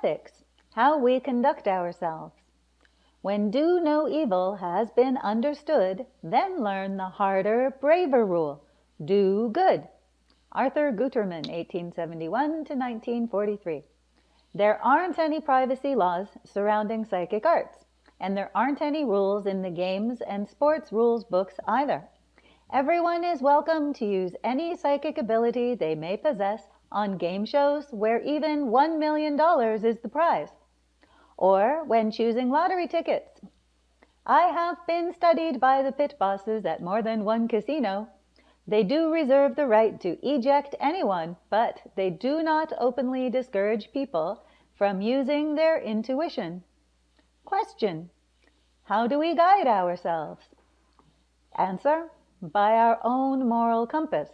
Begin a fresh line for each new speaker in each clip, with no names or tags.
Ethics, how we conduct ourselves. When do no evil has been understood, then learn the harder, braver rule, do good. Arthur Guterman, 1871 to 1943. There aren't any privacy laws surrounding psychic arts, and there aren't any rules in the games and sports rules books either. Everyone is welcome to use any psychic ability they may possess on game shows where even $1 million is the prize, or when choosing lottery tickets. I have been studied by the pit bosses at more than one casino. They do reserve the right to eject anyone, but they do not openly discourage people from using their intuition. Question: how do we guide ourselves? Answer: by our own moral compass.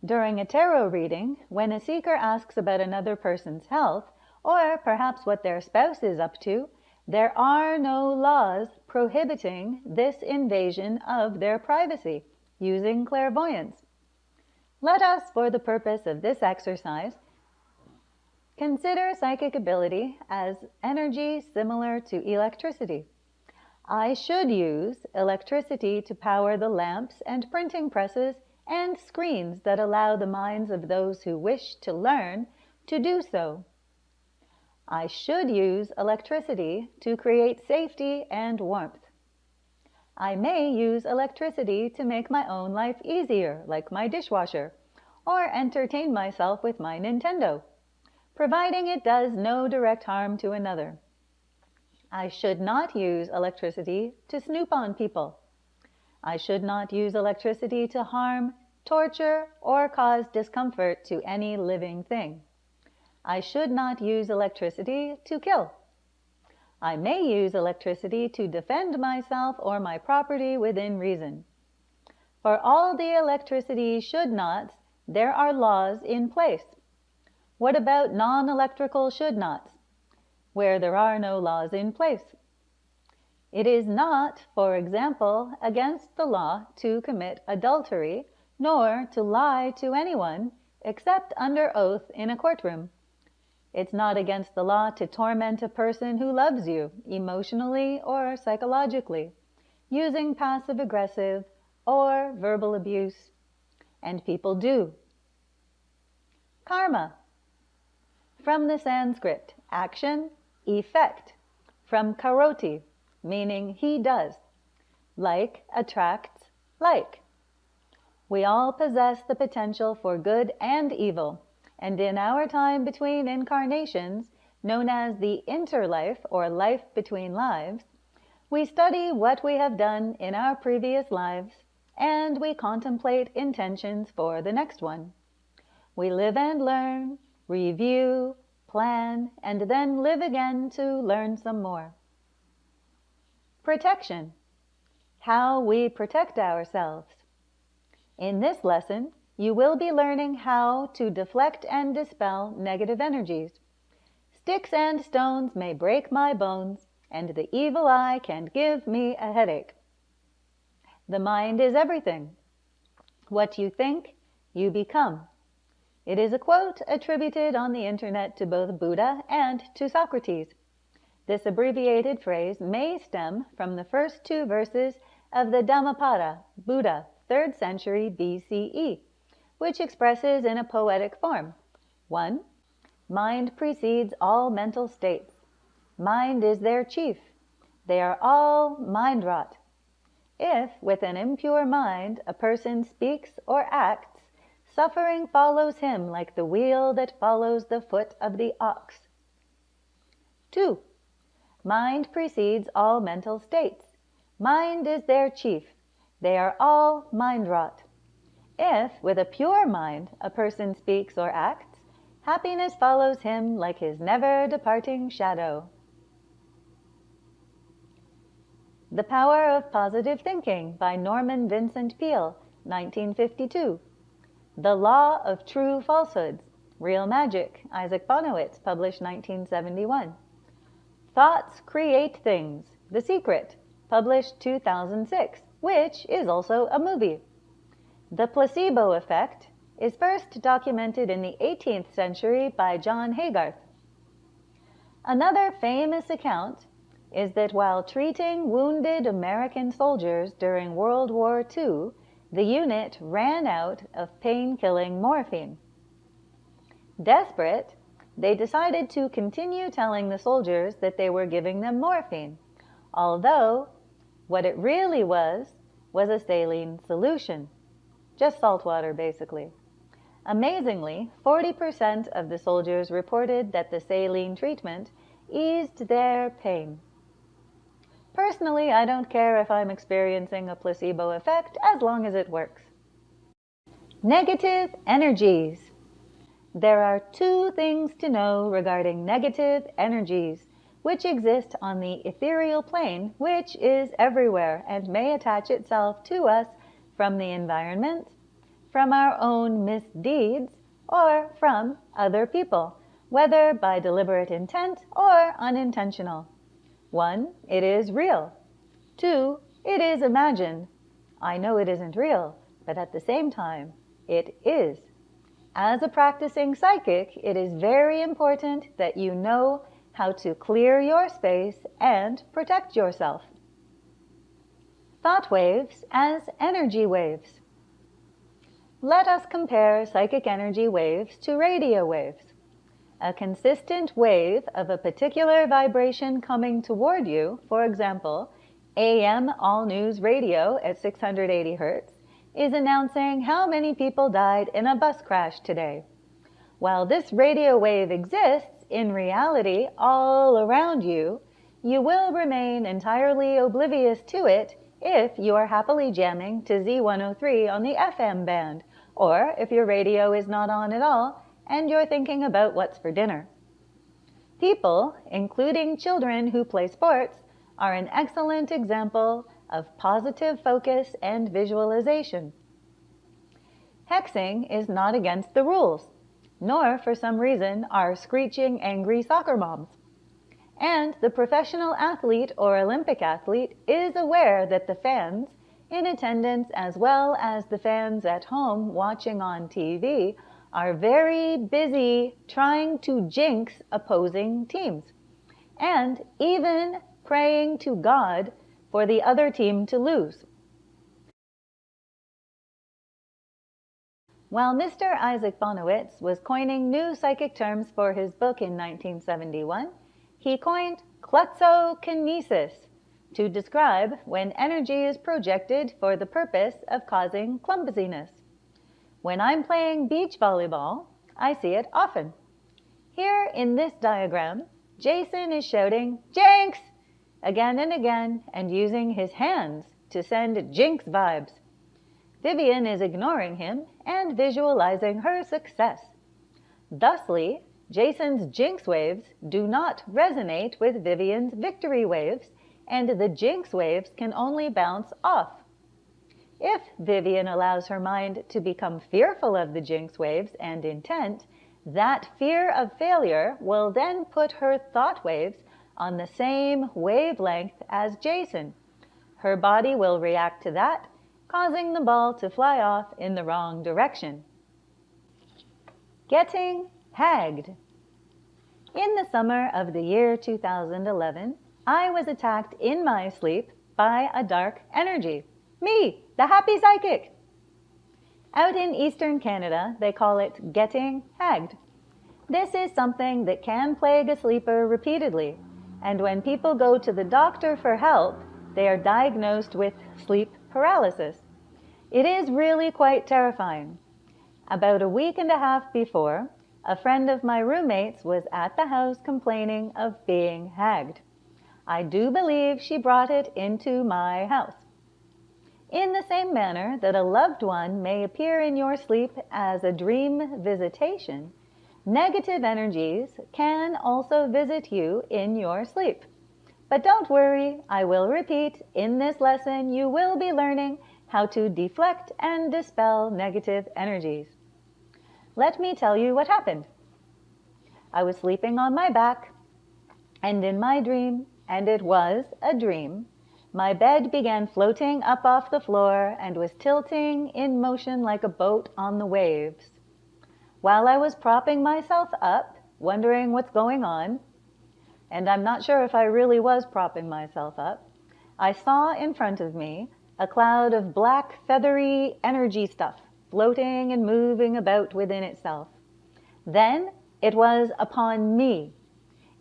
During a tarot reading, when a seeker asks about another person's health, or perhaps what their spouse is up to, there are no laws prohibiting this invasion of their privacy using clairvoyance. Let us, for the purpose of this exercise, consider psychic ability as energy similar to electricity. I should use electricity to power the lamps and printing presses and screens that allow the minds of those who wish to learn to do so. I should use electricity to create safety and warmth. I may use electricity to make my own life easier, like my dishwasher, or entertain myself with my Nintendo, providing it does no direct harm to another. I should not use electricity to snoop on people. I should not use electricity to harm, torture, or cause discomfort to any living thing. I should not use electricity to kill. I may use electricity to defend myself or my property within reason. For all the electricity should nots, there are laws in place. What about non-electrical should nots, where there are no laws in place? It is not, for example, against the law to commit adultery, nor to lie to anyone, except under oath in a courtroom. It's not against the law to torment a person who loves you, emotionally or psychologically, using passive-aggressive or verbal abuse. And people do. Karma. From the Sanskrit, action, effect. From karoti, meaning he does. Like attracts like. We all possess the potential for good and evil, and in our time between incarnations, known as the interlife or life between lives, we study what we have done in our previous lives, and we contemplate intentions for the next one. We live and learn, review, plan, and then live again to learn some more. Protection. How we protect ourselves. In this lesson, you will be learning how to deflect and dispel negative energies. Sticks and stones may break my bones, and the evil eye can give me a headache. The mind is everything. What you think, you become. It is a quote attributed on the internet to both Buddha and to Socrates. This abbreviated phrase may stem from the first two verses of the Dhammapada, Buddha, 3rd century BCE, which expresses in a poetic form. 1. Mind precedes all mental states. Mind is their chief. They are all mind-wrought. If, with an impure mind, a person speaks or acts, suffering follows him like the wheel that follows the foot of the ox. 2. Mind precedes all mental states. Mind is their chief. They are all mind-wrought. If, with a pure mind, a person speaks or acts, happiness follows him like his never-departing shadow. The Power of Positive Thinking by Norman Vincent Peale, 1952. The Law of True Falsehoods, Real Magic, Isaac Bonowitz, published 1971. Thoughts Create Things, The Secret, published 2006, which is also a movie. The placebo effect is first documented in the 18th century by John Hagged. Another famous account is that while treating wounded American soldiers during World War II, the unit ran out of pain-killing morphine. Desperate, they decided to continue telling the soldiers that they were giving them morphine, although what it really was a saline solution. Just salt water, basically. Amazingly, 40% of the soldiers reported that the saline treatment eased their pain. Personally, I don't care if I'm experiencing a placebo effect as long as it works. Negative energies. There are two things to know regarding negative energies, which exist on the ethereal plane, which is everywhere and may attach itself to us from the environment, from our own misdeeds, or from other people, whether by deliberate intent or unintentional. 1, it is real. 2, it is imagined. I know it isn't real, but at the same time, it is. As a practicing psychic, it is very important that you know how to clear your space and protect yourself. Thought waves as energy waves. Let us compare psychic energy waves to radio waves. A consistent wave of a particular vibration coming toward you, for example, AM all news radio at 680 Hz, is announcing how many people died in a bus crash today. While this radio wave exists in reality all around you, you will remain entirely oblivious to it if you are happily jamming to Z103 on the FM band, or if your radio is not on at all and you're thinking about what's for dinner. People, including children who play sports, are an excellent example of positive focus and visualization. Hexing is not against the rules, nor for some reason are screeching angry soccer moms. And the professional athlete or Olympic athlete is aware that the fans in attendance as well as the fans at home watching on TV are very busy trying to jinx opposing teams, and even praying to God for the other team to lose. While Mr. Isaac Bonowitz was coining new psychic terms for his book in 1971, he coined Kezokinesis to describe when energy is projected for the purpose of causing clumsiness. When I'm playing beach volleyball, I see it often. Here in this diagram, Jason is shouting, "Jinx!" again and again and using his hands to send jinx vibes. Vivian is ignoring him and visualizing her success. Thusly, Jason's jinx waves do not resonate with Vivian's victory waves, and the jinx waves can only bounce off. If Vivian allows her mind to become fearful of the jinx waves and intent, that fear of failure will then put her thought waves on the same wavelength as Jason. Her body will react to that, causing the ball to fly off in the wrong direction. Getting hagged. In the summer of the year 2011, I was attacked in my sleep by a dark energy. Me, the happy psychic. Out in eastern Canada, they call it getting hagged. This is something that can plague a sleeper repeatedly, and when people go to the doctor for help, they are diagnosed with sleep paralysis. It is really quite terrifying. About a week and a half before, a friend of my roommate's was at the house complaining of being hagged. I do believe she brought it into my house. In the same manner that a loved one may appear in your sleep as a dream visitation, negative energies can also visit you in your sleep. But don't worry, I will repeat, in this lesson you will be learning how to deflect and dispel negative energies. Let me tell you what happened. I was sleeping on my back, and in my dream, and it was a dream, my bed began floating up off the floor and was tilting in motion like a boat on the waves. While I was propping myself up, wondering what's going on, and I'm not sure if I really was propping myself up, I saw in front of me a cloud of black, feathery energy stuff floating and moving about within itself. Then it was upon me.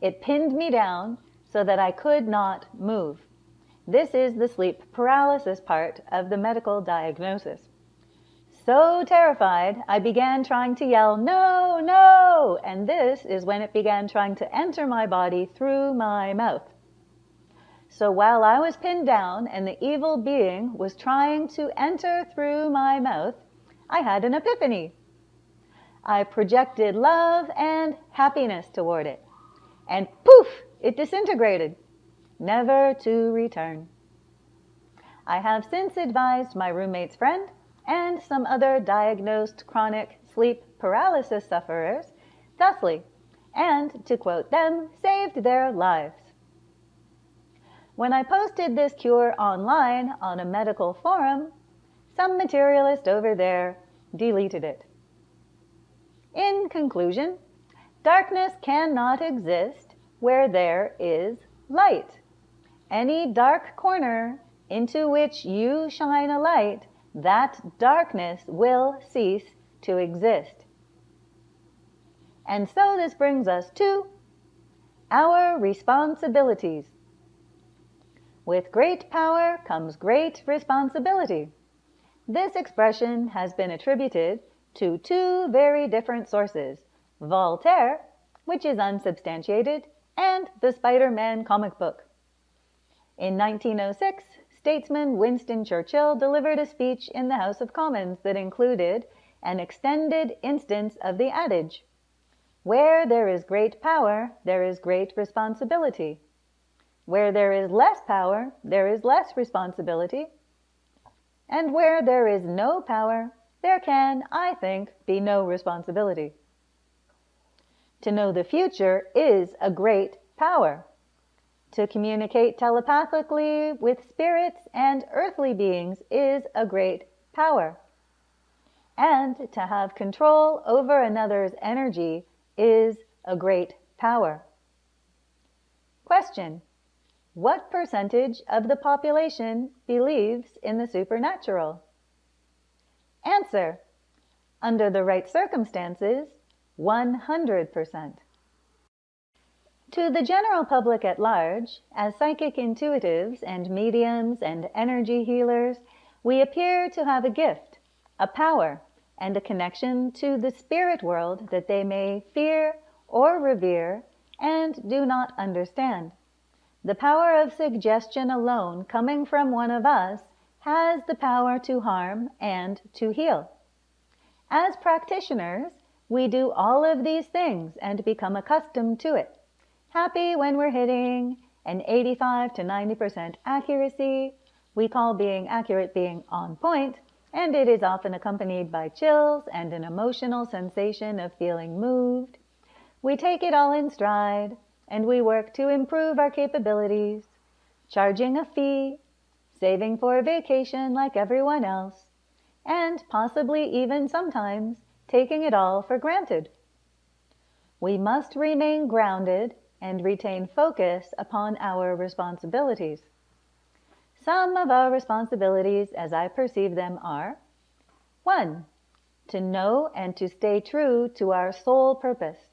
It pinned me down so that I could not move. This is the sleep paralysis part of the medical diagnosis. So terrified, I began trying to yell, "No, no!" And this is when it began trying to enter my body through my mouth. So while I was pinned down and the evil being was trying to enter through my mouth, I had an epiphany. I projected love and happiness toward it. And poof, it disintegrated, never to return. I have since advised my roommate's friend and some other diagnosed chronic sleep paralysis sufferers thusly, and, to quote them, saved their lives. When I posted this cure online on a medical forum, some materialist over there deleted it. In conclusion, darkness cannot exist where there is light. Any dark corner into which you shine a light, that darkness will cease to exist. And so this brings us to our responsibilities. With great power comes great responsibility. This expression has been attributed to two very different sources, Voltaire, which is unsubstantiated, and the Spider-Man comic book. In 1906, statesman Winston Churchill delivered a speech in the House of Commons that included an extended instance of the adage, "Where there is great power, there is great responsibility. Where there is less power, there is less responsibility. And where there is no power, there can, I think, be no responsibility." To know the future is a great power. To communicate telepathically with spirits and earthly beings is a great power. And to have control over another's energy is a great power. Question: what percentage of the population believes in the supernatural? Answer: under the right circumstances, 100%. To the general public at large, as psychic intuitives and mediums and energy healers, we appear to have a gift, a power, and a connection to the spirit world that they may fear or revere and do not understand. The power of suggestion alone coming from one of us has the power to harm and to heal. As practitioners, we do all of these things and become accustomed to it. Happy when we're hitting an 85 to 90% accuracy. We call being accurate being on point, and it is often accompanied by chills and an emotional sensation of feeling moved. We take it all in stride, and we work to improve our capabilities, charging a fee, saving for a vacation like everyone else, and possibly even sometimes taking it all for granted. We must remain grounded and retain focus upon our responsibilities. Some of our responsibilities, as I perceive them, are: 1. To know and to stay true to our sole purpose.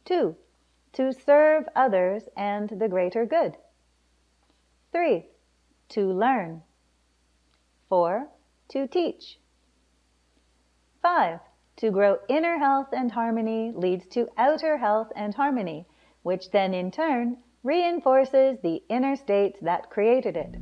2. To serve others and the greater good. 3. To learn. 4. To teach. 5. To grow inner health and harmony leads to outer health and harmony, which then in turn reinforces the inner state that created it.